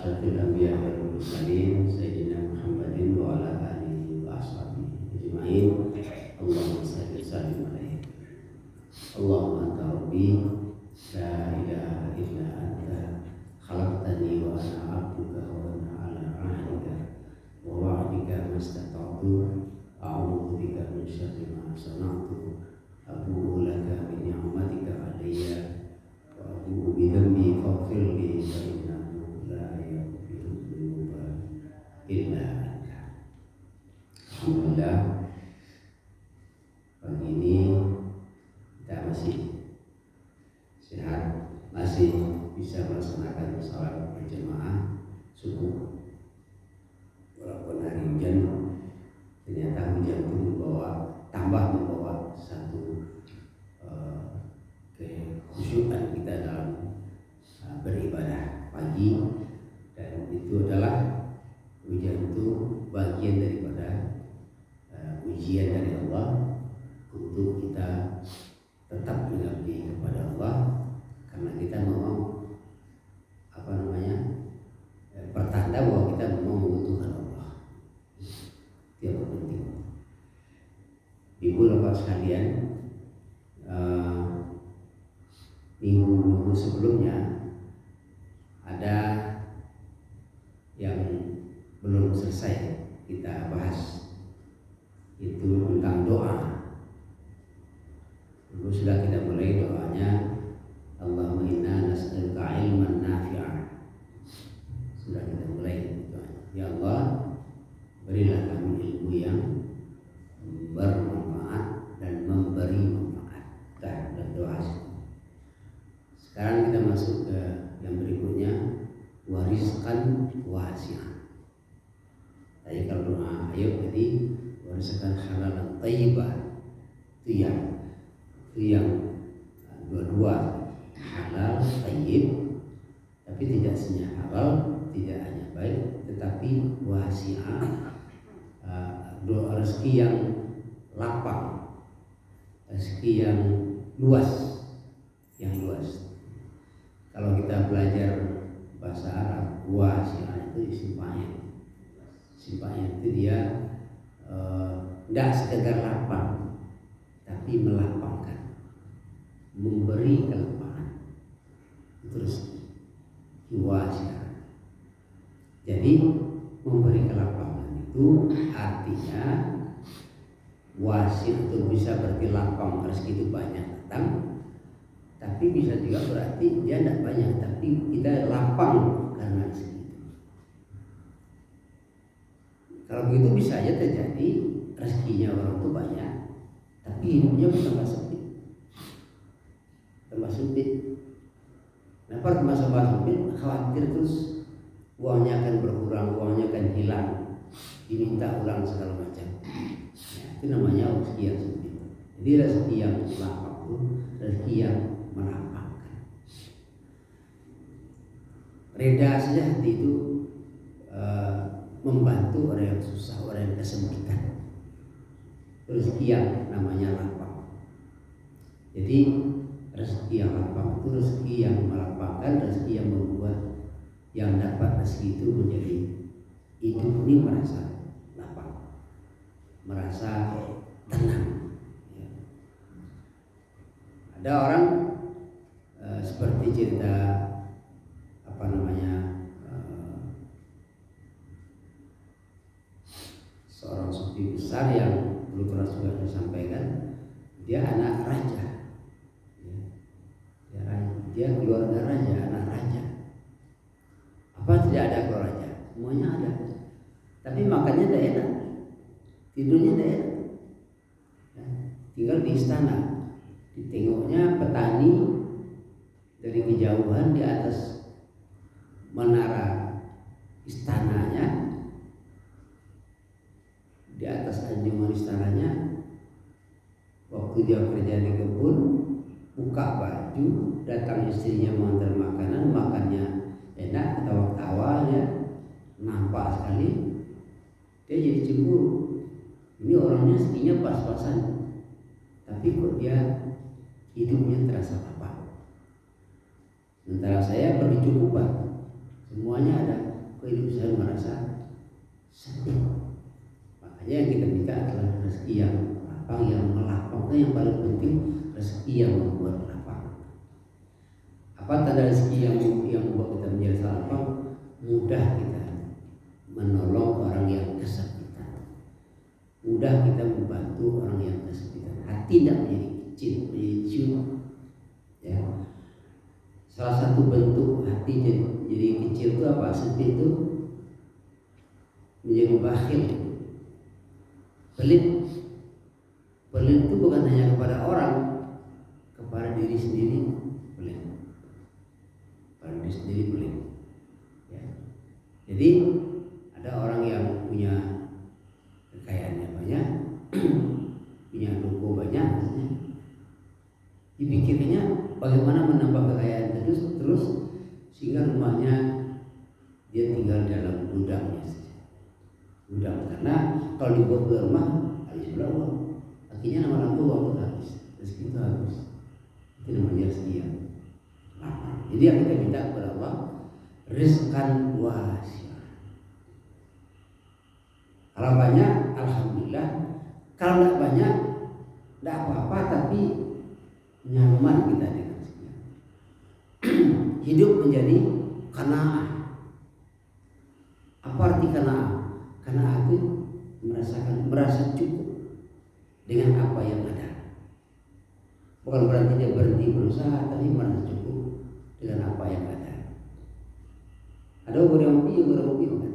asyrafil anbiya wal mursalin sayyidina Muhammadin wa ala alihi wa ashabihi ajma'in. Allahumma shalli wa sallim alaihi. Allahumma anta rabbi la ilaha illa anta khalaqtani wa ana 'abduka wa ana 'ala 'ahdika wa wa'dika mastata'tu a'udzu bika min syarri ma sana'tu abu'u laka bi ni'matika 'alayya wa abu'u bi dhanbi faghfir li fa innahu la yaghfiru dzunuba illa anta. Alhamdulillah, pagi ini kita masih sehat, masih bisa melaksanakan salat berjamaah subuh. Walaupun hari hujan, ternyata hujan itu membawa satu kekhusyukan kita dalam beribadah pagi, dan itu adalah hujan itu bagian daripada ujian dari Allah untuk kita tetap mengabdi kepada Allah, karena kita mau pertanda bahwa kita mau membutuhkan Allah. Itu yang penting. Ibu bapak sekalian, minggu sebelumnya ada yang belum selesai kita bahas, itu tentang doa. Dulu sudah kita mulai doanya, Allahumma inna nas'aluka ilman nafi'an. Sudah kita mulai doanya. Ya Allah, berilah kami ilmu yang bermanfaat dan memberi manfaat. Dan doa. Sekarang kita masuk ke yang berikutnya, wariskan wasi'an. Tadi kalau doa Ayub tadi, wariskan halalan thayyibah, itu yang dua-dua halal thayyib, tapi tidak hanya halal, tidak hanya baik, tetapi wasi'ah, rezeki yang lapang, rezeki yang luas, Kalau kita belajar bahasa Arab, wasi'ah itu simpanya itu dia tidak sekedar lapang, tapi melapangkan, memberi kelapangan. Itu rezeki wasi'ah. Jadi memberi kelapangan itu artinya wasi' itu bisa berarti lapang, rezeki itu banyak datang, tapi bisa juga berarti dia tidak banyak, tapi kita lapang karena rezeki itu. Kalau begitu bisa aja terjadi rezekinya orang itu banyak, tapi hidupnya tambah sempit. Kenapa tambah sempit? Khawatir terus uangnya akan berkurang, uangnya akan hilang, diminta ulang segala macam. Itu namanya rezeki yang sempit. Jadi rezeki yang lapang itu rezeki yang melapangkan. Reda saja hati itu membantu orang yang susah, orang yang kesempitan. Rezeki yang namanya lapang. Jadi rezeki yang lapang itu rezeki yang melapangkan, rezeki yang membuat yang dapat rezeki itu menjadi hidup ini merasa lapang, merasa tenang. Ada orang seperti cerita seorang sufi besar yang dulu pernah juga disampaikan, dia anak raja, dia keluarga raja, anak raja. Apa tidak ada keluarga raja? Semuanya ada, tapi makannya tidak enak, tidurnya tidak enak. Tinggal di istana, ditengoknya petani dari kejauhan di atas menara istananya, di atas anjungan istananya. Waktu dia kerja di kebun, buka baju, datang istrinya mengantar makanan, makannya enak, ketawa-ketawa, ya, nampak sekali. Dia jadi cemburu. Ini orangnya rezekinya pas-pasan, tapi kok dia hidupnya terasa lapang. Sementara saya berkecukupan, semuanya ada. kok hidup saya merasa sedih. Makanya yang kita minta adalah rezeki yang lapang, yang melapang. Itu yang paling penting, rezeki yang membuat lapang. Apa tanda rezeki yang membuat kita menjadi lapang? Mudah kita menolong orang yang kesakitan, mudah kita membantu orang yang kesakitan. Hati tidak menjadi kecil, menjadi cium. Ya. Salah satu bentuk hati jadi kecil itu apa? Sedih itu menjadi bakhil, pelit. Pelit itu bukan hanya kepada orang, kepada diri sendiri pelit. Pada diri sendiri pelit. Ya. Jadi ada orang yang punya kekayaannya banyak, punya toko banyak, dipikirnya bagaimana menambah kekayaan terus sehingga rumahnya dia tinggal dalam gudangnya saja. Gudang, karena kalau dibawa ke rumah habis pula uang, akhirnya lama-lama uang itu habis, rezeki itu habis. Itu namanya rezeki yang lapang. Jadi yang kita minta kepada Allah, rizqan wasi'an. Kalau banyak, alhamdulillah. Kalau tidak banyak, tidak apa-apa, tapi nyaman kita dengan sekian. Hidup menjadi qanaah. Apa arti qanaah? Qanaah itu merasa cukup dengan apa yang ada. Bukan berarti dia berhenti berusaha, tapi merasa cukup dengan apa yang ada. Ada orang hobi kan.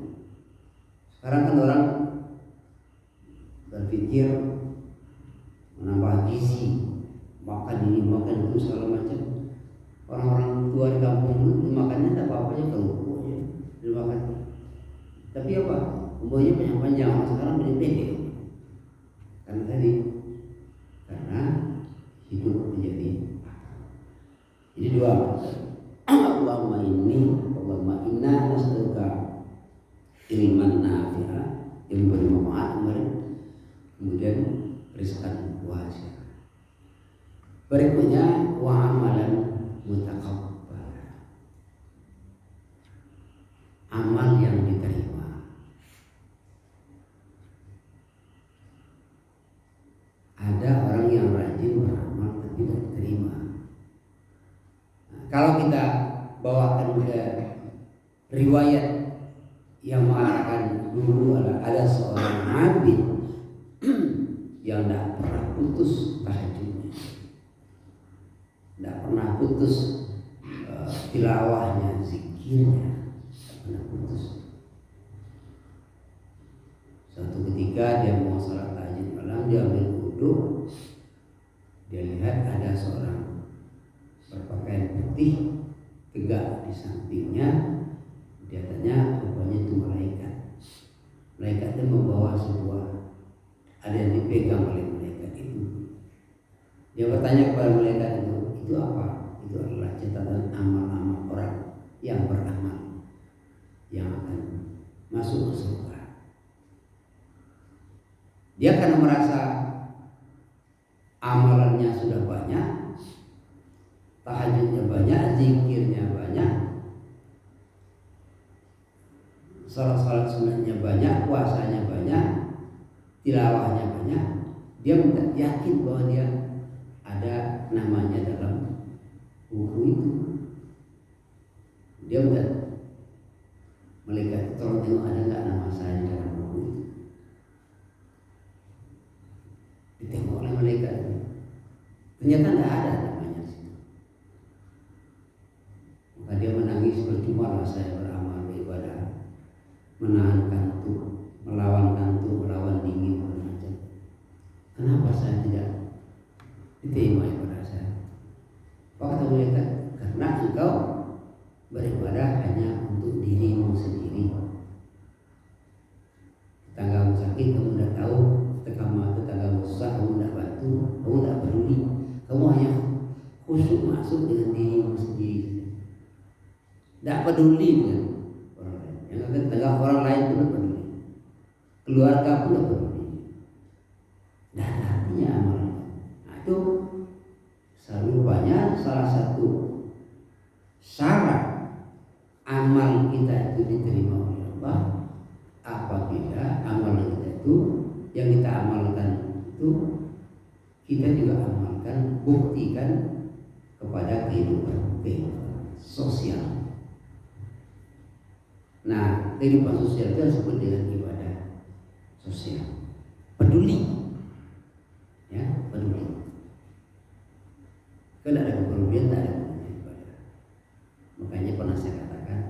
Sekarang kan orang berpikir menambah gizi, makan ini, makan itu, segala macam. Orang-orang tua di kampung dulu makannya tak apa-apa aja, kalau aja dimakan. Tapi apa? Umurnya panjang-panjang. Sekarang menjadi pendek. Karena tadi, karena hidup menjadi jadi dua. Allahumma inna nas'aluka ilman nafi'a, ilmu bermanfaat, kemudian rizqan wasi'an. Berikutnya wa amalan mutaqabbal, amal yang diterima. Ada orang yang rajin beramal tapi tidak diterima. Nah, kalau kita bawakan ke riwayat yang mengatakan dulu ada seorang nabi yang tidak pernah putus tahajudnya, tidak pernah putus tilawahnya, zikirnya, tidak pernah putus. Suatu ketika dia mau salat tahajud malam, dia ambil wudhu, dia lihat ada seorang berpakaian putih tegak di sampingnya. Dia tanya, rupanya itu malaikat. Malaikat itu membawa sebuah, ada yang dipegang oleh malaikat itu. Dia bertanya kepada malaikat itu apa? Itu adalah catatan amal-amal orang yang beramal, yang akan masuk ke surga. Dia karena merasa amalannya sudah banyak, tahajudnya banyak, zikirnya banyak, salat sunatnya banyak, puasanya banyak, tilawahnya banyak. Dia yakin bahwa dia ada namanya dalam buku itu. Dia udah malaikat, tolong tengok ada nggak nama saya dalam buku itu. Ditengok oleh malaikat, ternyata tidak ada namanya. Maka dia menangis, percuma lah saya beramal beribadah, menahan kantuk, melawan kantuk, melawan dingin, macam. Kenapa saya tidak diterima ibadah saya? Kata malaikat, karena engkau beribadah hanya untuk dirimu sendiri. Tetanggamu sakit, kamu tidak tahu. Tetanggamu susah, kamu tidak bantu. Kamu tidak peduli. Kamu hanya khusyuk masuk dengan dirimu sendiri. Tidak peduli dengan orang lain. Yang akan tetangga orang lain pun peduli. Keluarga pun peduli. Tidak ada artinya amalan. Nah, itu rupanya salah satu syarat amal kita itu diterima oleh Allah apabila amalan kita itu yang kita amalkan itu kita juga amalkan, buktikan kepada kehidupan sosial. Nah, kehidupan sosial itu disebut dengan ibadah sosial. Peduli, ya, peduli. Kalau ada kepedulian, tak ada gunanya ibadah. Makanya pernah saya katakan,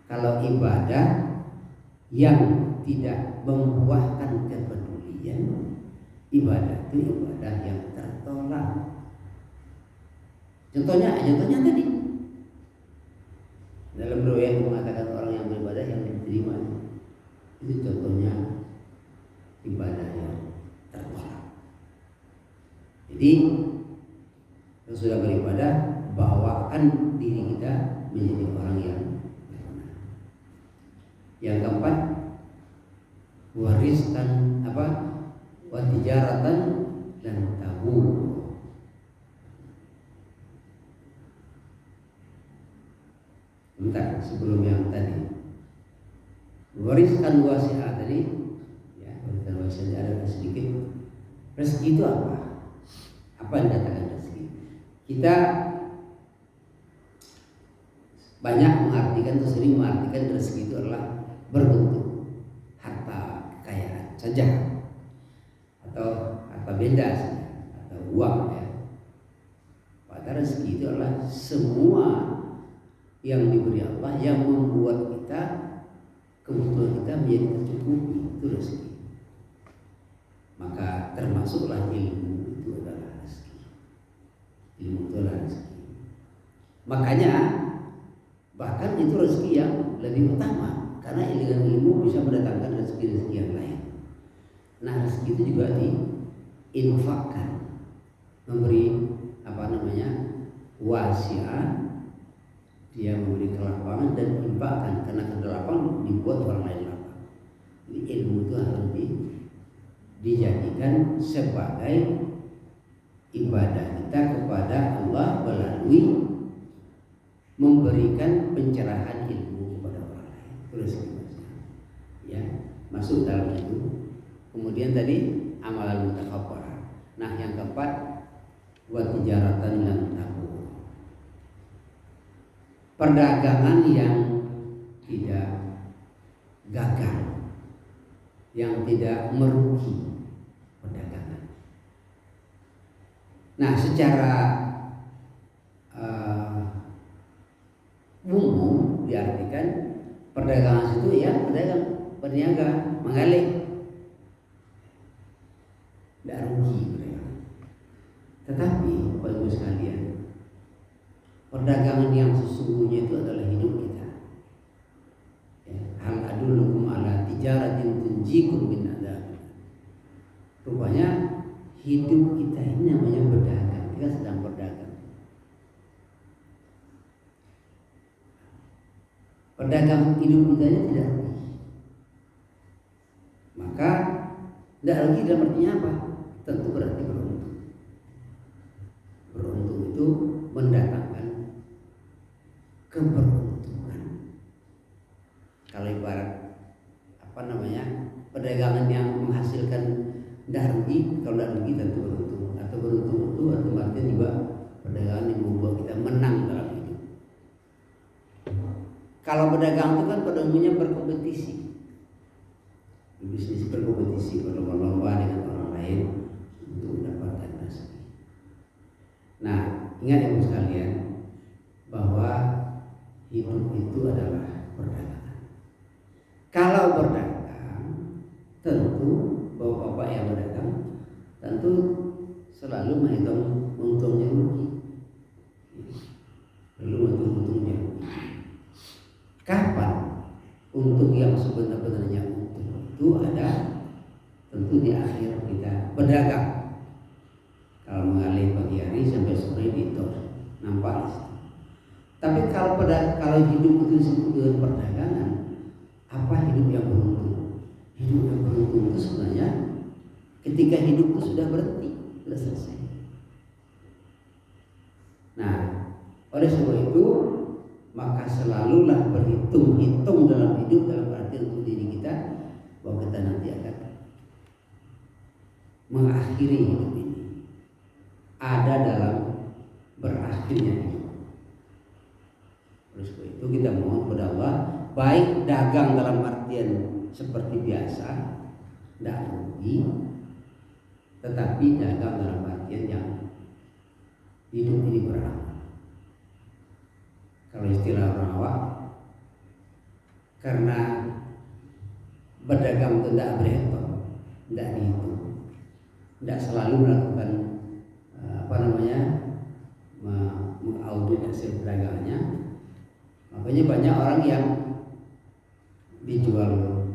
kalau ibadah yang tidak membuahkan kepedulian, ibadah itu ibadah yang tertolak. Contohnya tadi dalam doa yang mengatakan orang yang beribadah yang diterima, itu contohnya ibadah yang tertolak. Jadi yang sudah beribadah, bawakan diri kita menjadi orang yang benar. Yang keempat, wariskan watijaratan dan tabu. Bentar, sebelum yang tadi, wariskan wasiat tadi, ya, wariskan wasiat ada sedikit. Rezeki itu apa? Apa yang dikatakan rezeki? Kita banyak mengartikan atau sering mengartikan rezeki itu adalah berbentuk harta kekayaan saja, atau harta benda saja, atau uang, ya. Padahal rezeki itu adalah semua yang diberi Allah yang membuat kita kebutuhan kita menjadi tercukupi, itu rezeki. Maka termasuklah ilmu itu adalah rezeki. Ilmu itu adalah rezeki. Makanya bahkan itu rezeki yang lebih utama, karena dengan ilmu bisa mendatangkan rezeki-rezeki yang lain. Nah, rezeki itu juga diinfakkan, memberi wasiat, dia memberi kelapangan dan infakkan, karena kedelapan dibuat orang lain lapang. Jadi ilmu itu harus dijadikan sebagai ibadah kita kepada Allah melalui memberikan pencerahan ilmu kepada orang lain. Terus ya, masuk dalam itu. Kemudian tadi amalan mutakabbarah. Nah, yang keempat, wa tijaratan lam tabur. Perdagangan yang tidak gagal, yang tidak merugi perdagangan. Nah, secara umum diartikan perdagangan itu ya berniaga, menggalih, tidak rugi mereka. Tetapi Bapak Ibu sekalian, perdagangan yang sesungguhnya itu adalah hidup kita. Ya, hal adullukum ala tijaratin tunjikum min adzab. Rupanya hidup kita ini namanya berdagang. Kita sedang berdagang. Perdagangan hidup kita ini tidak rugi. Maka tidak rugi dalam artinya apa? Tentu berarti beruntung. Beruntung itu mendatangkan keberuntungan. Kalau ibarat perdagangan yang menghasilkan tidak rugi, kalau tidak rugi tentu beruntung. Atau beruntung itu artinya juga perdagangan yang membuat kita menang dalam hidup. Kalau pedagang itu kan pada umumnya berkompetisi, bisnis berkompetisi, berlomba-lomba dengan orang lain untuk mendapatkan rezeki. Nah, ingat ibu sekalian bahwa hidup itu adalah perdagangan. Kalau berdagang, tentu bapak-bapak yang berdagang tentu selalu menghitung untungnya rugi, lalu menghitung untungnya rugi. Kapan untung yang sebenar-benarnya untung itu ada? Tentu di akhir kita berdagang. Kalau mengalir pagi hari sampai sore di tor, nampak. Tapi kalau hidup itu disebut dengan perdagangan, apa hidup yang beruntung? Hidup yang beruntung itu sebenarnya ketika hidup itu sudah berhenti, sudah selesai. Nah, oleh sebab itu maka selalu selalulah berhitung-hitung dalam hidup, dalam arti untuk diri kita, bahwa kita nanti akan mengakhiri hidup ini. Ada dalam berakhirnya hidup. Terus itu kita mohon kepada Allah, baik dagang dalam artian seperti biasa, tidak rugi, tetapi dagang dalam artian yang hidup ini beramal. Kalau istilah orang awam, karena berdagang itu tidak berhitung, tidak dihitung, tidak selalu melakukan mengaudit hasil perdagangannya. Makanya banyak orang yang dijual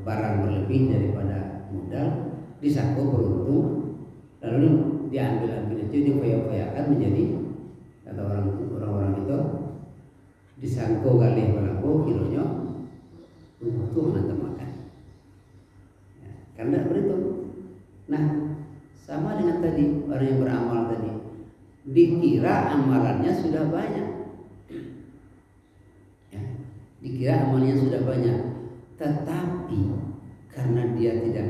barang berlebih daripada modal, disangka beruntung, lalu diambil itu dipoyak-poyakan menjadi, kata orang-orang itu, disangka kali berapa kilonya untung nanti makan ya, karena berhitung. Nah, sama dengan tadi orang yang beramal tadi, dikira amalannya sudah banyak ya, dikira amalnya sudah banyak, tetapi karena dia tidak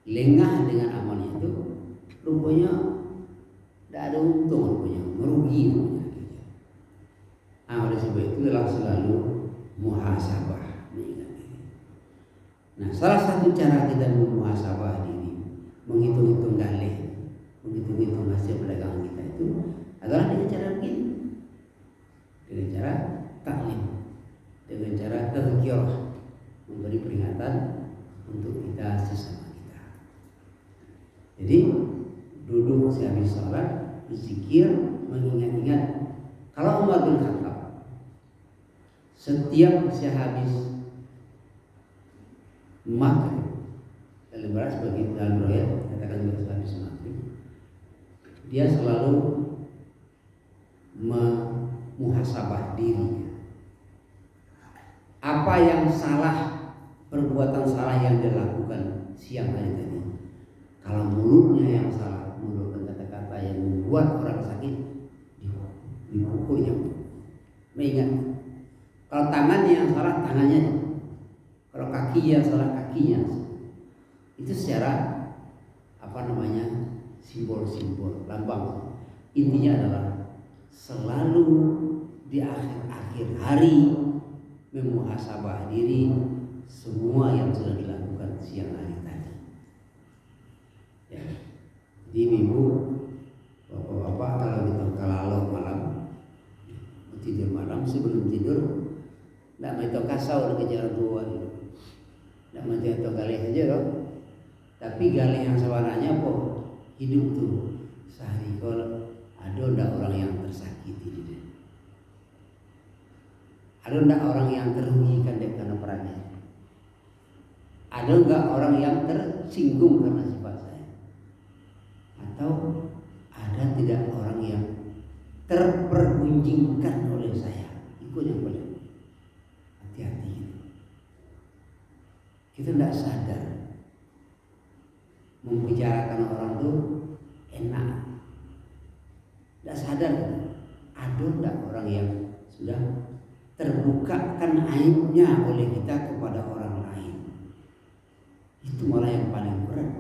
lengah dengan amalnya itu, rupanya tidak ada untung, rupanya merugi rupanya. Oleh sebab itu adalah selalu muhasabah, mengingat diri. Nah, salah satu cara kita memuhasabah diri, menghitung-hitung galih, menghitung-hitung hasil perdagangan kita itu adalah dengan cara begini, dengan cara taklim, dengan cara tazkirah, memberi peringatan untuk kita sesama kita. Jadi duduk sehabis sholat, berzikir, mengingat-ingat. Kalau Umar bin Khattab setiap sehabis maghrib, dalam beras sebagai dalam riwayat katakan juga sehabis maghrib, dia selalu memuhasabah dirinya. Apa yang salah, perbuatan salah yang dilakukan siang hari tadi. Kalau mulutnya yang salah, mengeluarkan kata-kata yang membuat orang sakit, dipukulnya. Mengingat, kalau tangannya yang salah, tangannya. Kalau kaki yang salah, kakinya. Itu secara simbol-simbol, lambang. Intinya adalah selalu di akhir-akhir hari memuhasabah diri semua yang sudah dilakukan siang hari tadi. Ya. Jadi ibu, bapak-bapak, kalau kita kalau malam tidur malam, sebelum tidur tidak mau kasau kejar tua, tidak mau itu galih saja loh. Tapi galih yang sewarnanya apa? Hidup tuh sehari kalau ada ndak orang yang tersakiti, ada ndak orang yang terugikan karena perannya, ada nggak orang yang tersinggung karena sifat saya, atau ada tidak orang yang terpergunjingkan oleh saya. Itu yang paling hati-hati. Kita tidak sadar membicarakan orang itu enak, tidak sadar ada tidak orang yang sudah terbukakan aibnya oleh kita kepada orang lain. Itu malah yang paling berat.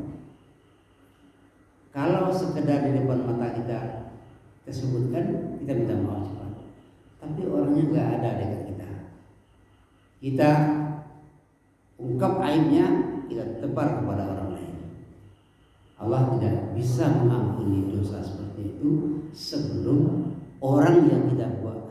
Kalau sekedar di depan mata kita sebutkan, kita minta maaf cepat, tapi orangnya nggak ada dekat kita. Kita ungkap aibnya, kita tebar kepada orang lain. Allah tidak bisa mengampuni dosa seperti itu sebelum orang yang kita buat